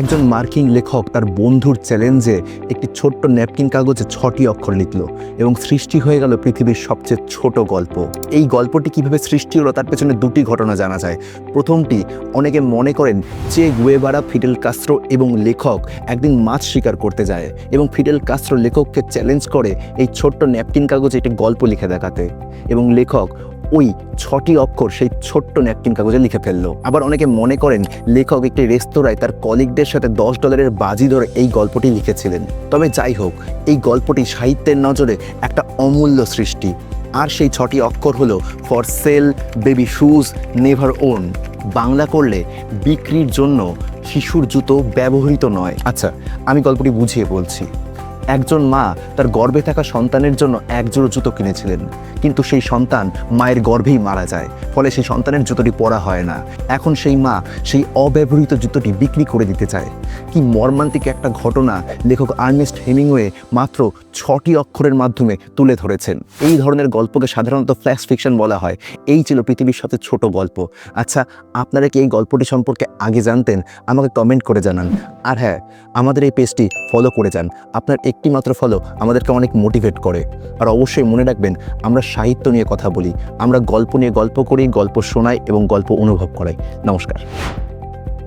একজন মার্কিন লেখক তার বন্ধুর চ্যালেঞ্জে একটি ছোট্ট ন্যাপকিন কাগজে 6টি অক্ষর লিখল এবং সৃষ্টি হয়ে গেল পৃথিবীর সবচেয়ে ছোট গল্প। এই গল্পটি কিভাবে সৃষ্টি হলো তার পেছনে দুটি ঘটনা জানা যায়। প্রথমটি, অনেকে মনে করেন চে গুয়েভারা, ফিডেল কাস্ত্রো এবং লেখক একদিন মাছ শিকার করতে যায় এবং ফিডেল কাস্ত্রো লেখককে চ্যালেঞ্জ করে এই ছোট্ট ন্যাপকিন কাগজে একটি গল্প লিখে দেখাতে, এবং লেখক ওই 6টি অক্ষর সেই ছোট্ট ন্যাপকিন কাগজে লিখে ফেললো। আবার অনেকে মনে করেন লেখক একটি রেস্তোরাঁয় তার কলিগদের সাথে $10 বাজি ধরে এই গল্পটি লিখেছিলেন। তবে যাই হোক, এই গল্পটি সাহিত্যের নজরে একটা অমূল্য সৃষ্টি। আর সেই 6টি অক্ষর হলো for sale, baby shoes, never worn. Bangla করলে বিক্রির জন্য শিশুর জুতো ব্যবহৃত নয়। আচ্ছা, আমি গল্পটি বুঝিয়ে বলছি। একজন মা তার গর্ভে থাকা সন্তানের জন্য একজোড়া জুতো কিনেছিলেন, কিন্তু সেই সন্তান মায়ের গর্ভেই মারা যায়। ফলে সেই সন্তানের জুতোটি পরা হয় না। এখন সেই মা সেই অব্যবহৃত জুতোটি বিক্রি করে দিতে চায়। কি মর্মান্তিক একটা ঘটনা লেখক আর্নেস্ট হেমিংওয়ে মাত্র 6টি অক্ষরের মাধ্যমে তুলে ধরেছেন। এই ধরনের গল্পকে সাধারণত ফ্ল্যাশ ফিকশন বলা হয়। এই ছিল পৃথিবীর সবচেয়ে ছোট গল্প। আচ্ছা, আপনারা কি এই গল্পটি সম্পর্কে আগে জানতেন? আমাকে কমেন্ট করে জানান। আর হ্যাঁ, আমাদের এই পেজটি ফলো করে যান। আপনার একটি মাত্র ফলো আমাদেরকে অনেক মোটিভেট করে। আর অবশ্যই মনে রাখবেন, আমরা সাহিত্য নিয়ে কথা বলি, আমরা গল্প নিয়ে গল্প করি, গল্প শোনাই এবং গল্প অনুভব করাই। নমস্কার।